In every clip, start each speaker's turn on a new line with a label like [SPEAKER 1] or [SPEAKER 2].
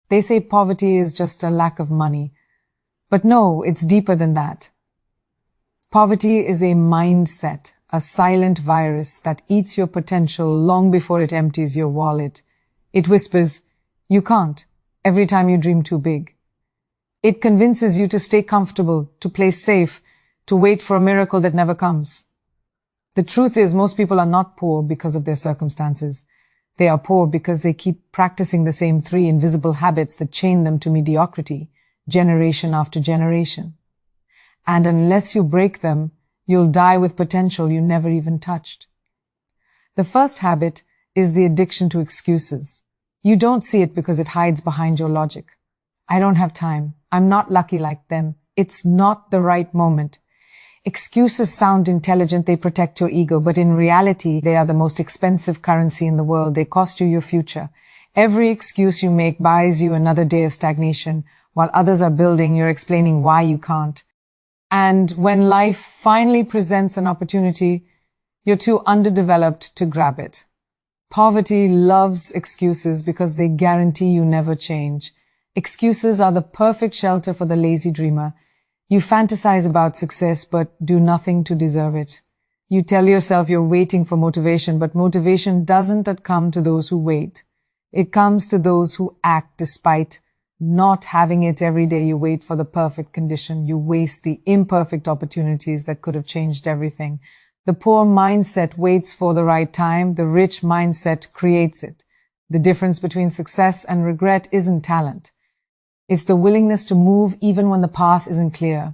[SPEAKER 1] They say poverty is just a lack of money. But no, it's deeper than that. Poverty is a mindset, a silent virus that eats your potential long before it empties your wallet. It whispers, "You can't," every time you dream too big. It convinces you to stay comfortable, to play safe, to wait for a miracle that never comes. The truth is, most people are not poor because of their circumstances. They are poor because they keep practicing the same 3 invisible habits that chain them to mediocrity, generation after generation. And unless you break them, you'll die with potential you never even touched. The first habit is the addiction to excuses. You don't see it because it hides behind your logic. I don't have time. I'm not lucky like them. It's not the right moment. Excuses sound intelligent, they protect your ego, but in reality, they are the most expensive currency in the world. They cost you your future. Every excuse you make buys you another day of stagnation. While others are building, you're explaining why you can't. And when life finally presents an opportunity, you're too underdeveloped to grab it. Poverty loves excuses because they guarantee you never change. Excuses are the perfect shelter for the lazy dreamer. You fantasize about success but do nothing to deserve it. You tell yourself you're waiting for motivation, but motivation doesn't come to those who wait. It comes to those who act despite not having it every day. You wait for the perfect condition. You waste the imperfect opportunities that could have changed everything. The poor mindset waits for the right time. The rich mindset creates it. The difference between success and regret isn't talent. It's the willingness to move even when the path isn't clear.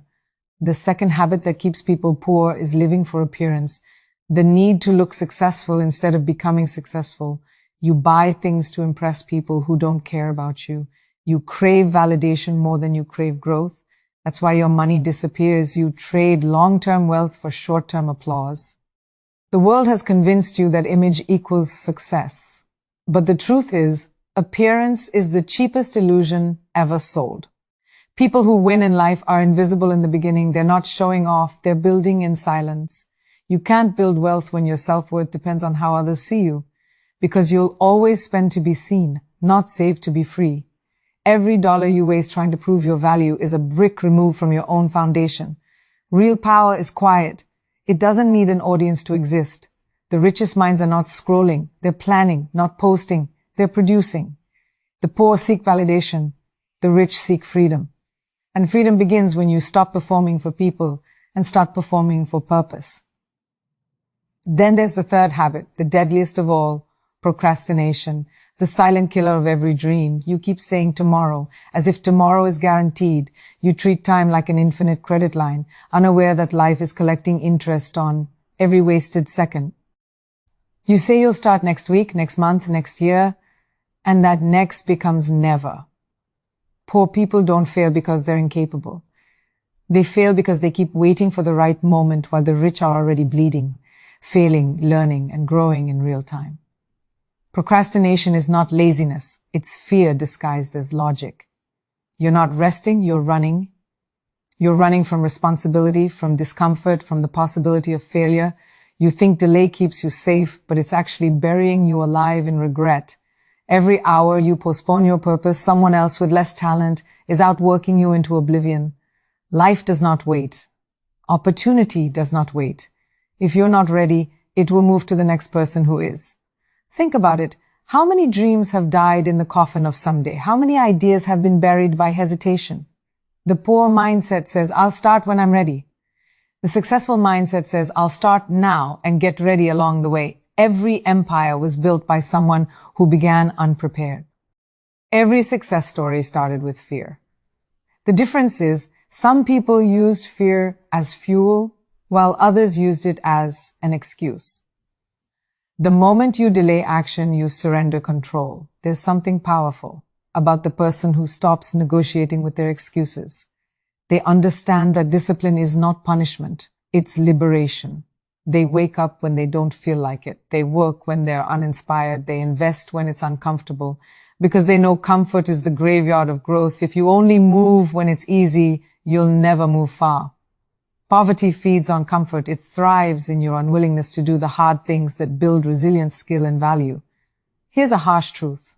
[SPEAKER 1] The second habit that keeps people poor is living for appearance. The need to look successful instead of becoming successful. You buy things to impress people who don't care about you. You crave validation more than you crave growth. That's why your money disappears. You trade long-term wealth for short-term applause. The world has convinced you that image equals success. But the truth is, appearance is the cheapest illusion ever sold. People who win in life are invisible in the beginning. They're not showing off. They're building in silence. You can't build wealth when your self-worth depends on how others see you, because you'll always spend to be seen, not save to be free. Every dollar you waste trying to prove your value is a brick removed from your own foundation. Real power is quiet. It doesn't need an audience to exist. The richest minds are not scrolling. They're planning, not posting. They're producing. The poor seek validation. The rich seek freedom. And freedom begins when you stop performing for people and start performing for purpose. Then there's the third habit, the deadliest of all, procrastination. The silent killer of every dream. You keep saying tomorrow, as if tomorrow is guaranteed. You treat time like an infinite credit line, unaware that life is collecting interest on every wasted second. You say you'll start next week, next month, next year, and that next becomes never. Poor people don't fail because they're incapable. They fail because they keep waiting for the right moment while the rich are already bleeding, failing, learning, and growing in real time. Procrastination is not laziness. It's fear disguised as logic. You're not resting, you're running. You're running from responsibility, from discomfort, from the possibility of failure. You think delay keeps you safe, but it's actually burying you alive in regret. Every hour you postpone your purpose, someone else with less talent is outworking you into oblivion. Life does not wait. Opportunity does not wait. If you're not ready, it will move to the next person who is. Think about it. How many dreams have died in the coffin of someday? How many ideas have been buried by hesitation? The poor mindset says, I'll start when I'm ready. The successful mindset says, I'll start now and get ready along the way. Every empire was built by someone who began unprepared. Every success story started with fear. The difference is, some people used fear as fuel, while others used it as an excuse. The moment you delay action, you surrender control. There's something powerful about the person who stops negotiating with their excuses. They understand that discipline is not punishment, it's liberation. They wake up when they don't feel like it. They work when they're uninspired. They invest when it's uncomfortable, because they know comfort is the graveyard of growth. If you only move when it's easy, you'll never move far. Poverty feeds on comfort. It thrives in your unwillingness to do the hard things that build resilience, skill, and value. Here's a harsh truth.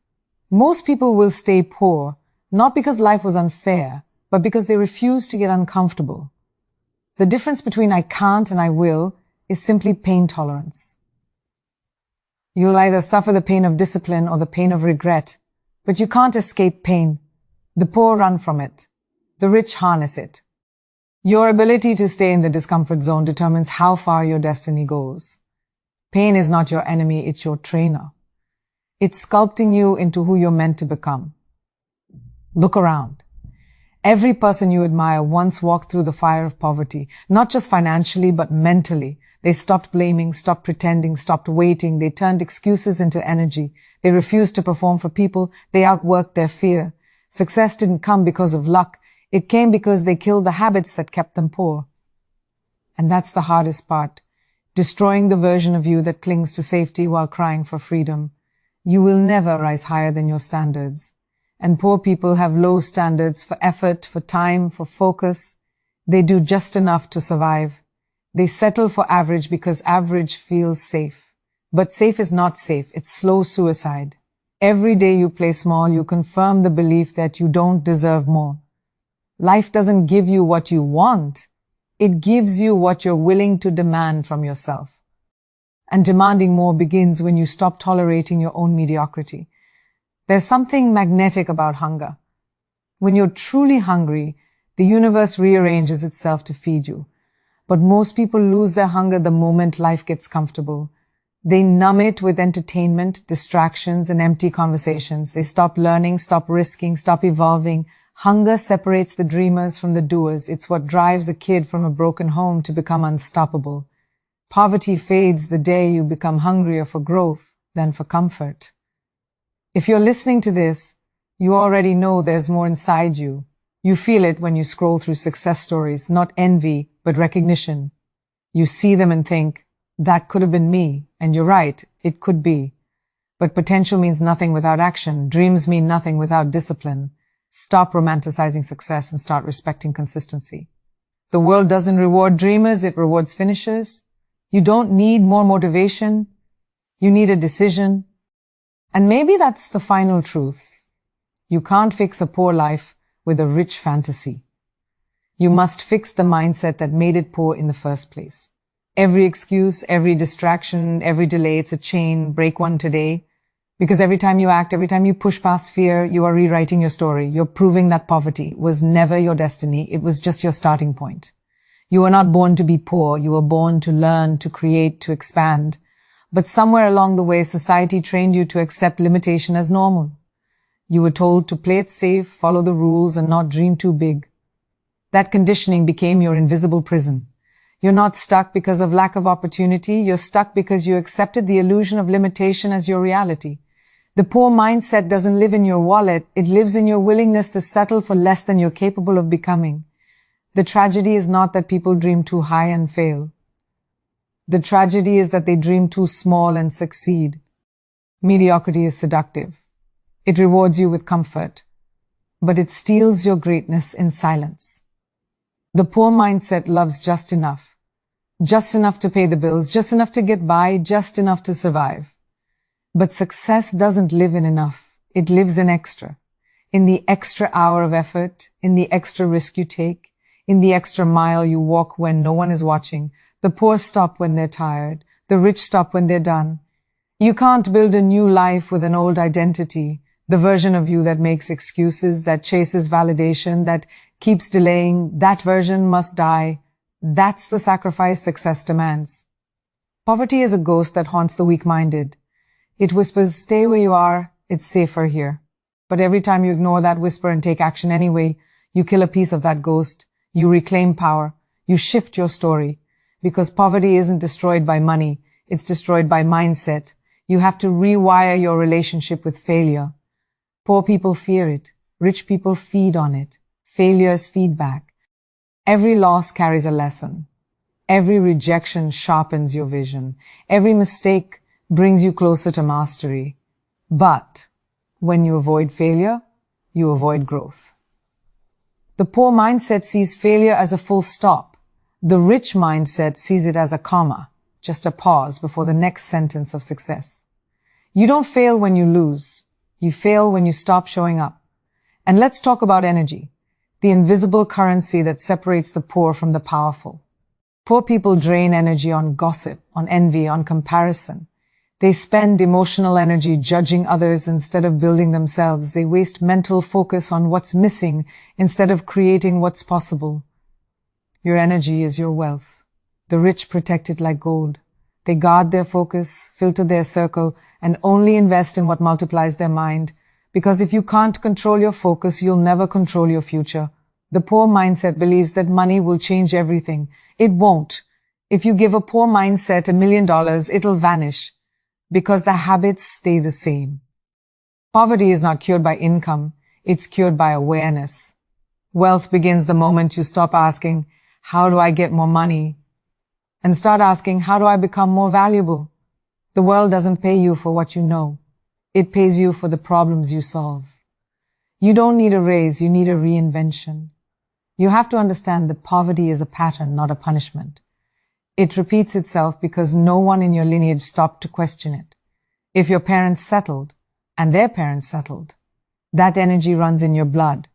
[SPEAKER 1] Most people will stay poor Not because life was unfair, but because they refused to get uncomfortable. The difference between I can't and I will is simply pain tolerance. You'll either suffer the pain of discipline or the pain of regret, but you can't escape pain. The poor run from it. The rich harness it. Your ability to stay in the discomfort zone determines how far your destiny goes. Pain is not your enemy, it's your trainer. It's sculpting you into who you're meant to become. Look around. Every person you admire once walked through the fire of poverty, not just financially, but mentally. They stopped blaming, stopped pretending, stopped waiting. They turned excuses into energy. They refused to perform for people. They outworked their fear. Success didn't come because of luck. It came because they killed the habits that kept them poor. And that's the hardest part. Destroying the version of you that clings to safety while crying for freedom. You will never rise higher than your standards. And poor people have low standards for effort, for time, for focus. They do just enough to survive. They settle for average because average feels safe. But safe is not safe. It's slow suicide. Every day you play small, you confirm the belief that you don't deserve more. Life doesn't give you what you want. It gives you what you're willing to demand from yourself. And demanding more begins when you stop tolerating your own mediocrity. There's something magnetic about hunger. When you're truly hungry, the universe rearranges itself to feed you. But most people lose their hunger the moment life gets comfortable. They numb it with entertainment, distractions, and empty conversations. They stop learning, stop risking, stop evolving. Hunger separates the dreamers from the doers. It's what drives a kid from a broken home to become unstoppable. Poverty fades the day you become hungrier for growth than for comfort. If you're listening to this, you already know there's more inside you. You feel it when you scroll through success stories, not envy, but recognition. You see them and think, that could have been me. And you're right, it could be. But potential means nothing without action. Dreams mean nothing without discipline. Stop romanticizing success and start respecting consistency. The world doesn't reward dreamers, it rewards finishers. You don't need more motivation. You need a decision. And maybe that's the final truth. You can't fix a poor life with a rich fantasy. You must fix the mindset that made it poor in the first place. Every excuse, every distraction, every delay, it's a chain. Break one today. Because every time you act, every time you push past fear, you are rewriting your story. You're proving that poverty was never your destiny. It was just your starting point. You were not born to be poor. You were born to learn, to create, to expand. But somewhere along the way, society trained you to accept limitation as normal. You were told to play it safe, follow the rules, and not dream too big. That conditioning became your invisible prison. You're not stuck because of lack of opportunity. You're stuck because you accepted the illusion of limitation as your reality. The poor mindset doesn't live in your wallet. It lives in your willingness to settle for less than you're capable of becoming. The tragedy is not that people dream too high and fail. The tragedy is that they dream too small and succeed. Mediocrity is seductive. It rewards you with comfort, but it steals your greatness in silence. The poor mindset loves just enough to pay the bills, just enough to get by, just enough to survive. But success doesn't live in enough. It lives in extra. In the extra hour of effort, in the extra risk you take, in the extra mile you walk when no one is watching. The poor stop when they're tired. The rich stop when they're done. You can't build a new life with an old identity, the version of you that makes excuses, that chases validation, that keeps delaying. That version must die. That's the sacrifice success demands. Poverty is a ghost that haunts the weak-minded. It whispers, stay where you are, it's safer here. But every time you ignore that whisper and take action anyway, you kill a piece of that ghost. You reclaim power. You shift your story. Because poverty isn't destroyed by money, it's destroyed by mindset. You have to rewire your relationship with failure. Poor people fear it. Rich people feed on it. Failure is feedback. Every loss carries a lesson. Every rejection sharpens your vision. Every mistake brings you closer to mastery. But when you avoid failure, you avoid growth. The poor mindset sees failure as a full stop. The rich mindset sees it as a comma, just a pause before the next sentence of success. You don't fail when you lose. You fail when you stop showing up. And let's talk about energy, the invisible currency that separates the poor from the powerful. Poor people drain energy on gossip, on envy, on comparison. They spend emotional energy judging others instead of building themselves. They waste mental focus on what's missing instead of creating what's possible. Your energy is your wealth. The rich protect it like gold. They guard their focus, filter their circle, and only invest in what multiplies their mind. Because if you can't control your focus, you'll never control your future. The poor mindset believes that money will change everything. It won't. If you give a poor mindset $1 million, it'll vanish. Because the habits stay the same. Poverty is not cured by income. It's cured by awareness. Wealth begins the moment you stop asking, how do I get more money? And start asking, how do I become more valuable? The world doesn't pay you for what you know. It pays you for the problems you solve. You don't need a raise, you need a reinvention. You have to understand that poverty is a pattern, not a punishment. It repeats itself because no one in your lineage stopped to question it. If your parents settled, and their parents settled, that energy runs in your blood.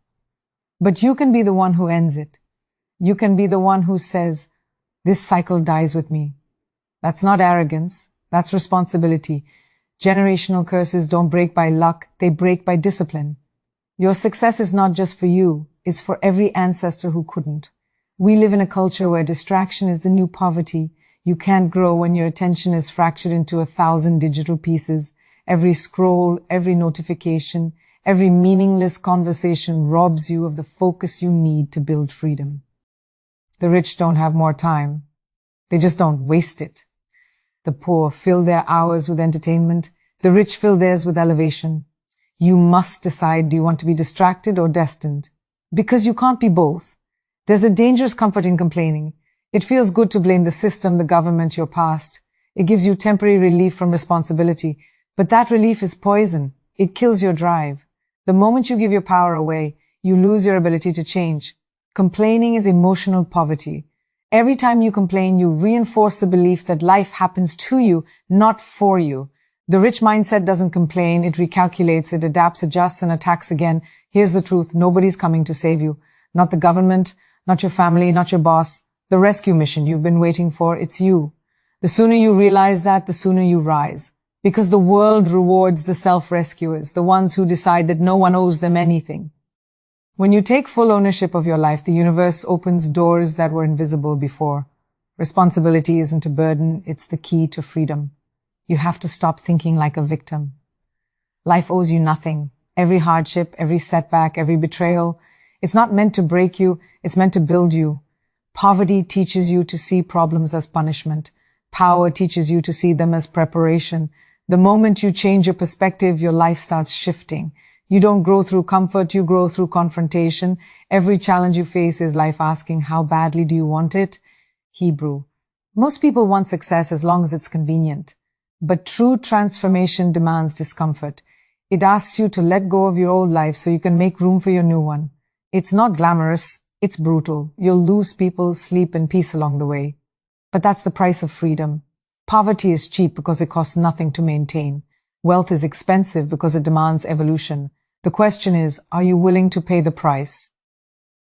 [SPEAKER 1] But you can be the one who ends it. You can be the one who says, this cycle dies with me. That's not arrogance, that's responsibility. Generational curses don't break by luck, they break by discipline. Your success is not just for you, it's for every ancestor who couldn't. We live in a culture where distraction is the new poverty. You can't grow when your attention is fractured into 1,000 digital pieces. Every scroll, every notification, every meaningless conversation robs you of the focus you need to build freedom. The rich don't have more time. They just don't waste it. The poor fill their hours with entertainment. The rich fill theirs with elevation. You must decide, do you want to be distracted or destined? Because you can't be both. There's a dangerous comfort in complaining. It feels good to blame the system, the government, your past. It gives you temporary relief from responsibility. But that relief is poison. It kills your drive. The moment you give your power away, you lose your ability to change. Complaining is emotional poverty. Every time you complain, you reinforce the belief that life happens to you, not for you. The rich mindset doesn't complain, it recalculates, it adapts, adjusts, and attacks again. Here's the truth, nobody's coming to save you. Not the government, not your family, not your boss. The rescue mission you've been waiting for, it's you. The sooner you realize that, the sooner you rise. Because the world rewards the self-rescuers, the ones who decide that no one owes them anything. When you take full ownership of your life, the universe opens doors that were invisible before. Responsibility isn't a burden, it's the key to freedom. You have to stop thinking like a victim. Life owes you nothing. Every hardship, every setback, every betrayal, it's not meant to break you, it's meant to build you. Poverty teaches you to see problems as punishment. Power teaches you to see them as preparation. The moment you change your perspective, your life starts shifting. You don't grow through comfort, you grow through confrontation. Every challenge you face is life asking, how badly do you want it? Hebrew. Most people want success as long as it's convenient. But true transformation demands discomfort. It asks you to let go of your old life so you can make room for your new one. It's not glamorous, it's brutal. You'll lose people, sleep, and peace along the way. But that's the price of freedom. Poverty is cheap because it costs nothing to maintain. Wealth is expensive because it demands evolution. The question is, are you willing to pay the price?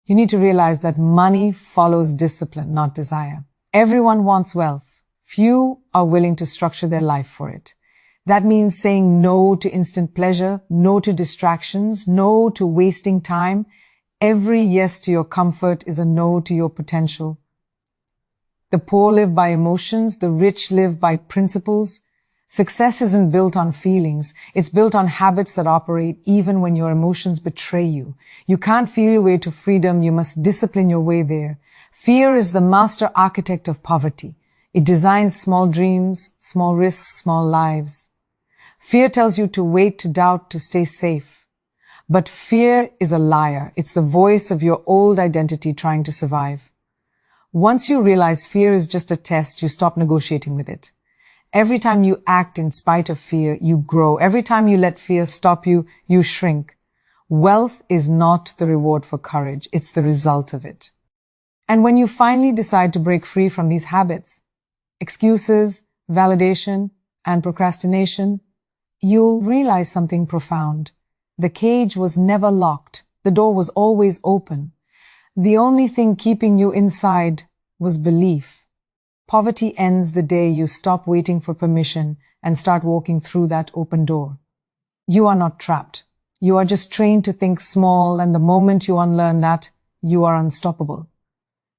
[SPEAKER 1] You need to realize that money follows discipline, not desire. Everyone wants wealth. Few are willing to structure their life for it. That means saying no to instant pleasure, no to distractions, no to wasting time. Every yes to your comfort is a no to your potential. The poor live by emotions, the rich live by principles. Success isn't built on feelings, it's built on habits that operate even when your emotions betray you. You can't feel your way to freedom, you must discipline your way there. Fear is the master architect of poverty. It designs small dreams, small risks, small lives. Fear tells you to wait, to doubt, to stay safe. But fear is a liar. It's the voice of your old identity trying to survive. Once you realize fear is just a test, you stop negotiating with it. Every time you act in spite of fear, you grow. Every time you let fear stop you, you shrink. Wealth is not the reward for courage. It's the result of it. And when you finally decide to break free from these habits, excuses, validation, and procrastination, you'll realize something profound. The cage was never locked. The door was always open. The only thing keeping you inside was belief. Poverty ends the day you stop waiting for permission and start walking through that open door. You are not trapped. You are just trained to think small, and the moment you unlearn that, you are unstoppable.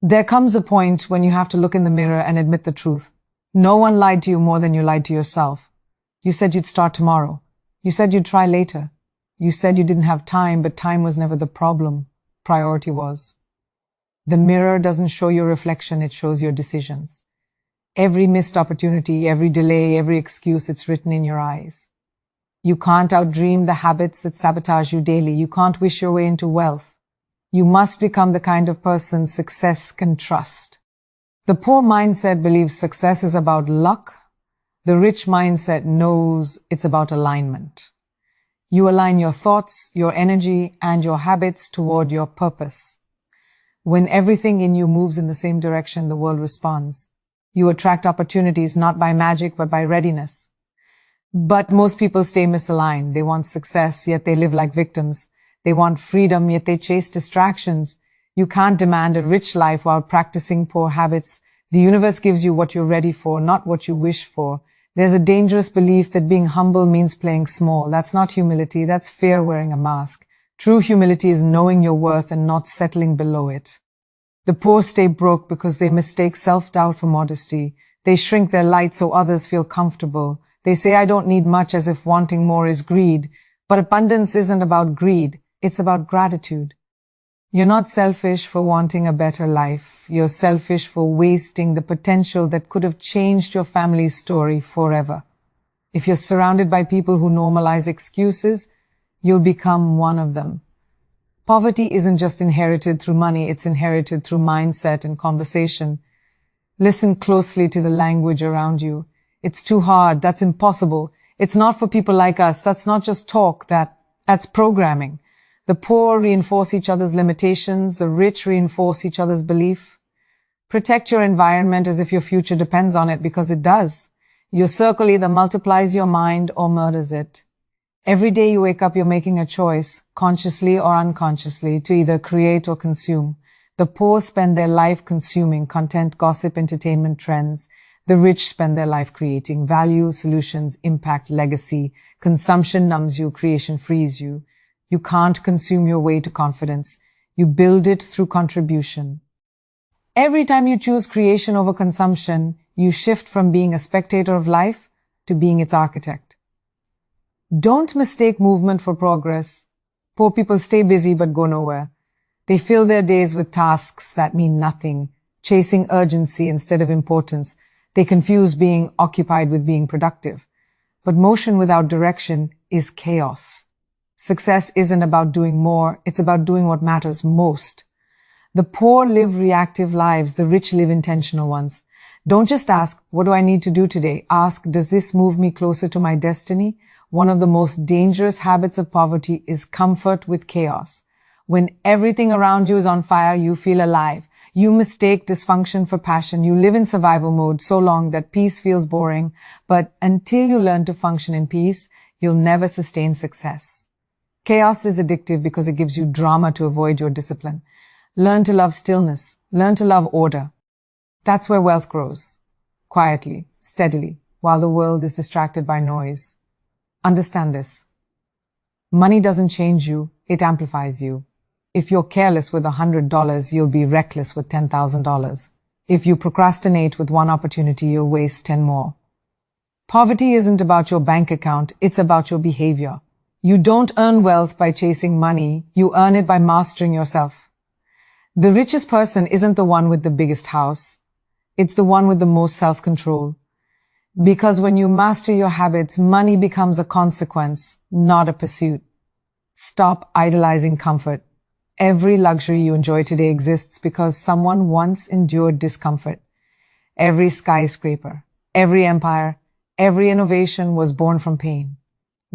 [SPEAKER 1] There comes a point when you have to look in the mirror and admit the truth. No one lied to you more than you lied to yourself. You said you'd start tomorrow. You said you'd try later. You said you didn't have time, but time was never the problem. Priority was. The mirror doesn't show your reflection, it shows your decisions. Every missed opportunity, every delay, every excuse, it's written in your eyes. You can't outdream the habits that sabotage you daily. You can't wish your way into wealth. You must become the kind of person success can trust. The poor mindset believes success is about luck. The rich mindset knows it's about alignment. You align your thoughts, your energy, and your habits toward your purpose. When everything in you moves in the same direction, the world responds. You attract opportunities not by magic, but by readiness. But most people stay misaligned. They want success, yet they live like victims. They want freedom, yet they chase distractions. You can't demand a rich life while practicing poor habits. The universe gives you what you're ready for, not what you wish for. There's a dangerous belief that being humble means playing small. That's not humility. That's fear wearing a mask. True humility is knowing your worth and not settling below it. The poor stay broke because they mistake self-doubt for modesty. They shrink their light so others feel comfortable. They say, I don't need much, as if wanting more is greed. But abundance isn't about greed. It's about gratitude. You're not selfish for wanting a better life. You're selfish for wasting the potential that could have changed your family's story forever. If you're surrounded by people who normalize excuses, you'll become one of them. Poverty isn't just inherited through money, it's inherited through mindset and conversation. Listen closely to the language around you. It's too hard. That's impossible. It's not for people like us. That's not just talk. That's programming. The poor reinforce each other's limitations. The rich reinforce each other's belief. Protect your environment as if your future depends on it, because it does. Your circle either multiplies your mind or murders it. Every day you wake up, you're making a choice, consciously or unconsciously, to either create or consume. The poor spend their life consuming content, gossip, entertainment, trends. The rich spend their life creating value, solutions, impact, legacy. Consumption numbs you, creation frees you. You can't consume your way to confidence. You build it through contribution. Every time you choose creation over consumption, you shift from being a spectator of life to being its architect. Don't mistake movement for progress. Poor people stay busy but go nowhere. They fill their days with tasks that mean nothing, chasing urgency instead of importance. They confuse being occupied with being productive. But motion without direction is chaos. Success isn't about doing more, it's about doing what matters most. The poor live reactive lives, the rich live intentional ones. Don't just ask, what do I need to do today? Ask, does this move me closer to my destiny? One of the most dangerous habits of poverty is comfort with chaos. When everything around you is on fire, you feel alive. You mistake dysfunction for passion. You live in survival mode so long that peace feels boring. But until you learn to function in peace, you'll never sustain success. Chaos is addictive because it gives you drama to avoid your discipline. Learn to love stillness. Learn to love order. That's where wealth grows. Quietly, steadily, while the world is distracted by noise. Understand this. Money doesn't change you, it amplifies you. If you're careless with $100, you'll be reckless with $10,000. If you procrastinate with one opportunity, you'll waste 10 more. Poverty isn't about your bank account, it's about your behavior. You don't earn wealth by chasing money, you earn it by mastering yourself. The richest person isn't the one with the biggest house, it's the one with the most self-control. Because when you master your habits, money becomes a consequence, not a pursuit. Stop idolizing comfort. Every luxury you enjoy today exists because someone once endured discomfort. Every skyscraper, every empire, every innovation was born from pain.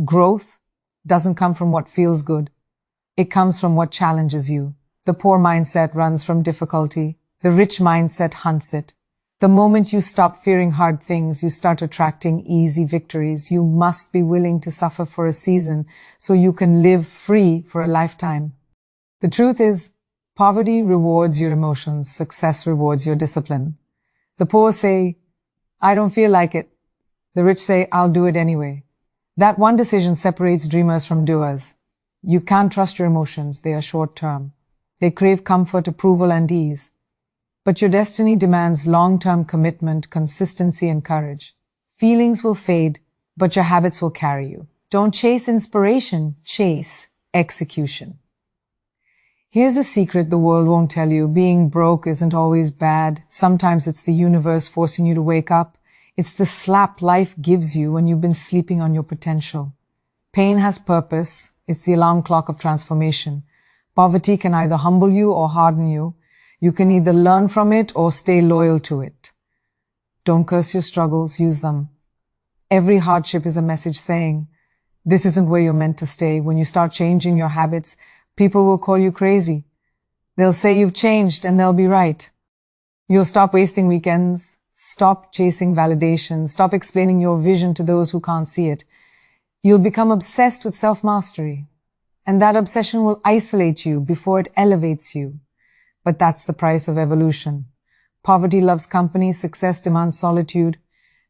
[SPEAKER 1] Growth doesn't come from what feels good. It comes from what challenges you. The poor mindset runs from difficulty. The rich mindset hunts it. The moment you stop fearing hard things, you start attracting easy victories. You must be willing to suffer for a season so you can live free for a lifetime. The truth is, poverty rewards your emotions, success rewards your discipline. The poor say, I don't feel like it. The rich say, I'll do it anyway. That one decision separates dreamers from doers. You can't trust your emotions, they are short-term. They crave comfort, approval, and ease. But your destiny demands long-term commitment, consistency, and courage. Feelings will fade, but your habits will carry you. Don't chase inspiration, chase execution. Here's a secret the world won't tell you. Being broke isn't always bad. Sometimes it's the universe forcing you to wake up. It's the slap life gives you when you've been sleeping on your potential. Pain has purpose. It's the alarm clock of transformation. Poverty can either humble you or harden you. You can either learn from it or stay loyal to it. Don't curse your struggles, use them. Every hardship is a message saying, this isn't where you're meant to stay. When you start changing your habits, people will call you crazy. They'll say you've changed and they'll be right. You'll stop wasting weekends, stop chasing validation, stop explaining your vision to those who can't see it. You'll become obsessed with self-mastery, and that obsession will isolate you before it elevates you. But that's the price of evolution. Poverty loves company, success demands solitude.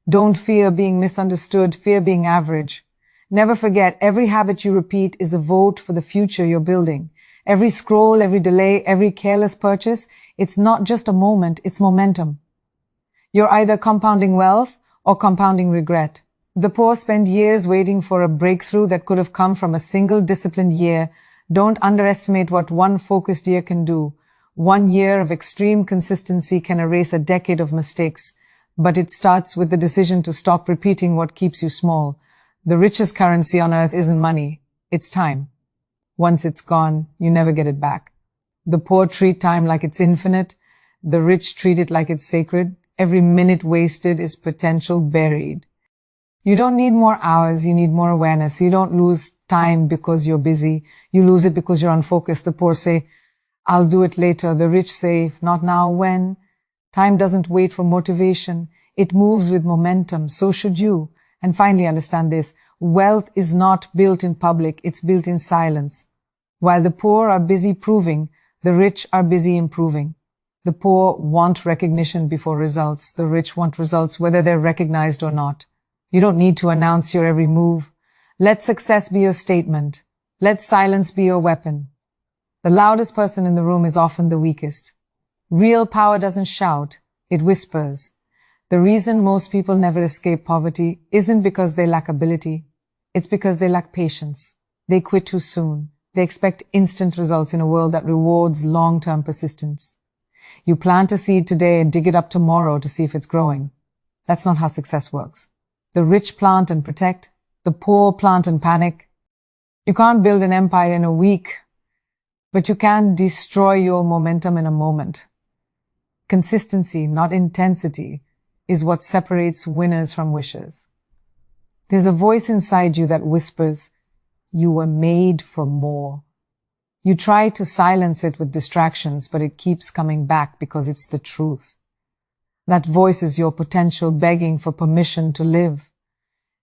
[SPEAKER 1] Don't fear being misunderstood, fear being average. Never forget, every habit you repeat is a vote for the future you're building. Every scroll, every delay, every careless purchase, it's not just a moment, it's momentum. You're either compounding wealth or compounding regret. The poor spend years waiting for a breakthrough that could have come from a single disciplined year. Don't underestimate what one focused year can do. 1 year of extreme consistency can erase a decade of mistakes, but it starts with the decision to stop repeating what keeps you small. The richest currency on earth isn't money, it's time. Once it's gone, you never get it back. The poor treat time like it's infinite. The rich treat it like it's sacred. Every minute wasted is potential buried. You don't need more hours, you need more awareness. You don't lose time because you're busy. You lose it because you're unfocused. The poor say, I'll do it later. The rich say, not now, when? Time doesn't wait for motivation. It moves with momentum. So should you. And finally, understand this. Wealth is not built in public. It's built in silence. While the poor are busy proving, the rich are busy improving. The poor want recognition before results. The rich want results whether they're recognized or not. You don't need to announce your every move. Let success be your statement. Let silence be your weapon. The loudest person in the room is often the weakest. Real power doesn't shout, it whispers. The reason most people never escape poverty isn't because they lack ability. It's because they lack patience. They quit too soon. They expect instant results in a world that rewards long-term persistence. You plant a seed today and dig it up tomorrow to see if it's growing. That's not how success works. The rich plant and protect. The poor plant and panic. You can't build an empire in a week, but you can destroy your momentum in a moment. Consistency, not intensity, is what separates winners from wishers. There's a voice inside you that whispers, you were made for more. You try to silence it with distractions, but it keeps coming back because it's the truth. That voice is your potential begging for permission to live.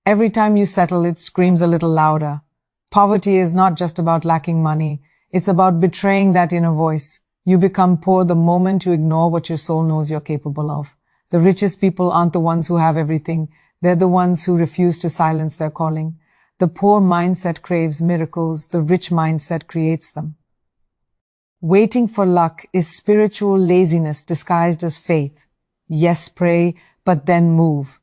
[SPEAKER 1] Every time you settle, it screams a little louder. Poverty is not just about lacking money. It's about betraying that inner voice. You become poor the moment you ignore what your soul knows you're capable of. The richest people aren't the ones who have everything. They're the ones who refuse to silence their calling. The poor mindset craves miracles. The rich mindset creates them. Waiting for luck is spiritual laziness disguised as faith. Yes, pray, but then move.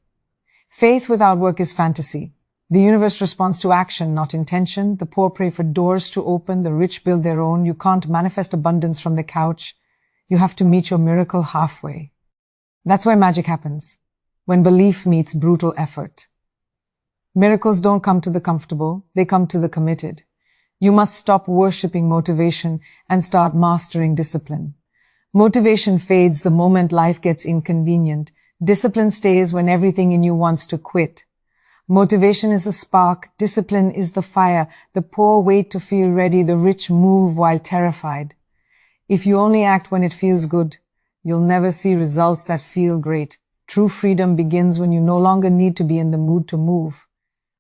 [SPEAKER 1] Faith without work is fantasy. The universe responds to action, not intention. The poor pray for doors to open. The rich build their own. You can't manifest abundance from the couch. You have to meet your miracle halfway. That's where magic happens. When belief meets brutal effort. Miracles don't come to the comfortable. They come to the committed. You must stop worshipping motivation and start mastering discipline. Motivation fades the moment life gets inconvenient. Discipline stays when everything in you wants to quit. Motivation is a spark. Discipline is the fire. The poor wait to feel ready. The rich move while terrified. If you only act when it feels good, you'll never see results that feel great. True freedom begins when you no longer need to be in the mood to move.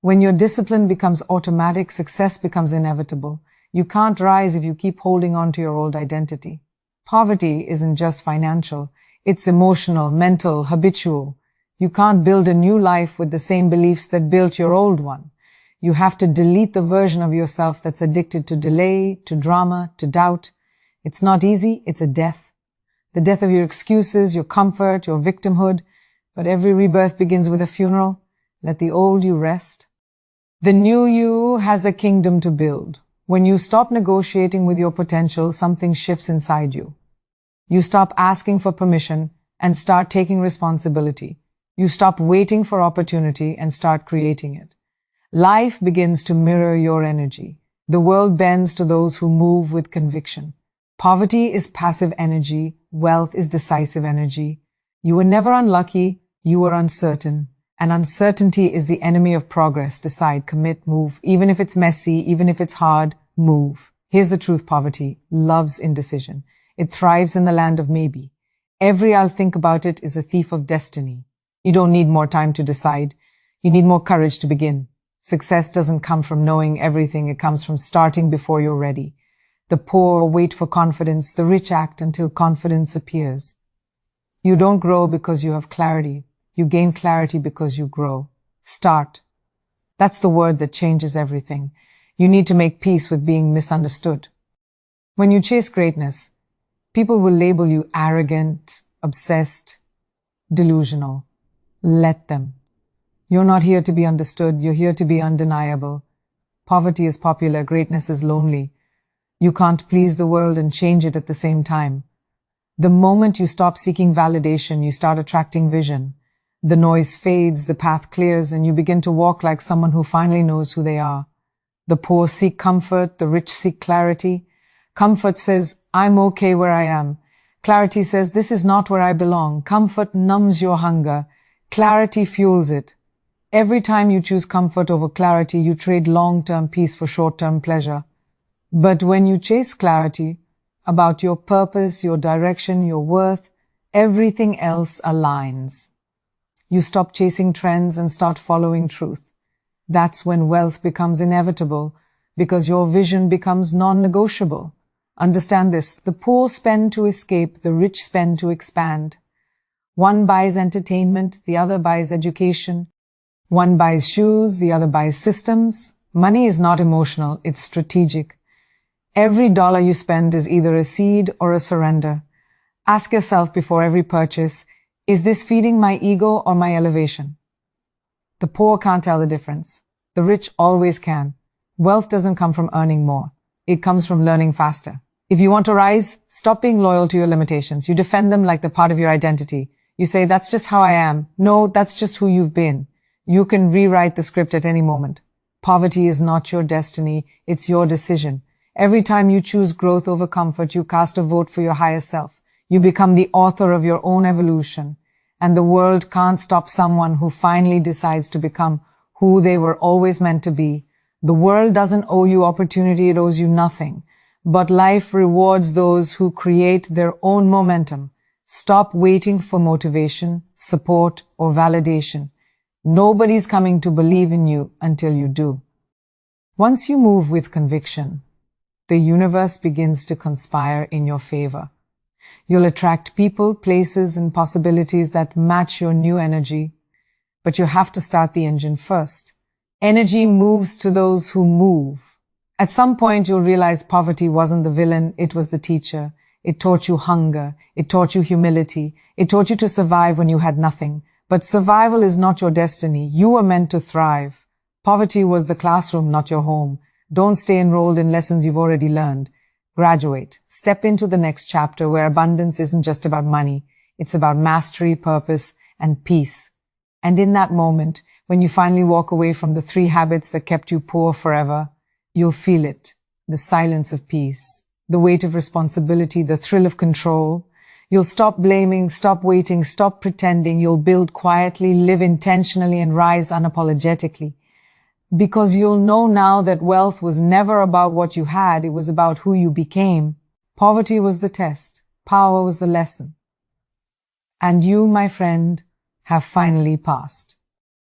[SPEAKER 1] When your discipline becomes automatic, success becomes inevitable. You can't rise if you keep holding on to your old identity. Poverty isn't just financial. It's emotional, mental, habitual. You can't build a new life with the same beliefs that built your old one. You have to delete the version of yourself that's addicted to delay, to drama, to doubt. It's not easy, it's a death. The death of your excuses, your comfort, your victimhood. But every rebirth begins with a funeral. Let the old you rest. The new you has a kingdom to build. When you stop negotiating with your potential, something shifts inside you. You stop asking for permission and start taking responsibility. You stop waiting for opportunity and start creating it. Life begins to mirror your energy. The world bends to those who move with conviction. Poverty is passive energy. Wealth is decisive energy. You were never unlucky. You were uncertain. And uncertainty is the enemy of progress. Decide, commit, move. Even if it's messy, even if it's hard, move. Here's the truth, poverty loves indecision. It thrives in the land of maybe. Every I'll think about it is a thief of destiny. You don't need more time to decide. You need more courage to begin. Success doesn't come from knowing everything. It comes from starting before you're ready. The poor wait for confidence. The rich act until confidence appears. You don't grow because you have clarity. You gain clarity because you grow. Start. That's the word that changes everything. You need to make peace with being misunderstood. When you chase greatness, people will label you arrogant, obsessed, delusional. Let them. You're not here to be understood. You're here to be undeniable. Poverty is popular. Greatness is lonely. You can't please the world and change it at the same time. The moment you stop seeking validation, you start attracting vision. The noise fades, the path clears, and you begin to walk like someone who finally knows who they are. The poor seek comfort, the rich seek clarity. Comfort says, I'm okay where I am. Clarity says, this is not where I belong. Comfort numbs your hunger. Clarity fuels it. Every time you choose comfort over clarity, you trade long-term peace for short-term pleasure. But when you chase clarity about your purpose, your direction, your worth, everything else aligns. You stop chasing trends and start following truth. That's when wealth becomes inevitable, because your vision becomes non-negotiable. Understand this, the poor spend to escape, the rich spend to expand. One buys entertainment, the other buys education. One buys shoes, the other buys systems. Money is not emotional, it's strategic. Every dollar you spend is either a seed or a surrender. Ask yourself before every purchase, is this feeding my ego or my elevation? The poor can't tell the difference. The rich always can. Wealth doesn't come from earning more. It comes from learning faster. If you want to rise, stop being loyal to your limitations. You defend them like they're part of your identity. You say, that's just how I am. No, that's just who you've been. You can rewrite the script at any moment. Poverty is not your destiny. It's your decision. Every time you choose growth over comfort, you cast a vote for your higher self. You become the author of your own evolution. And the world can't stop someone who finally decides to become who they were always meant to be. The world doesn't owe you opportunity, it owes you nothing. But life rewards those who create their own momentum. Stop waiting for motivation, support, or validation. Nobody's coming to believe in you until you do. Once you move with conviction, the universe begins to conspire in your favor. You'll attract people, places, and possibilities that match your new energy. But you have to start the engine first. Energy moves to those who move. At some point, you'll realize poverty wasn't the villain, it was the teacher. It taught you hunger. It taught you humility. It taught you to survive when you had nothing. But survival is not your destiny. You were meant to thrive. Poverty was the classroom, not your home. Don't stay enrolled in lessons you've already learned. Graduate. Step into the next chapter where abundance isn't just about money. It's about mastery, purpose, and peace. And in that moment, when you finally walk away from the 3 habits that kept you poor forever, you'll feel it. The silence of peace, the weight of responsibility, the thrill of control. You'll stop blaming, stop waiting, stop pretending. You'll build quietly, live intentionally, and rise unapologetically. Because you'll know now that wealth was never about what you had, it was about who you became. Poverty was the test. Power was the lesson. And you, my friend, have finally passed.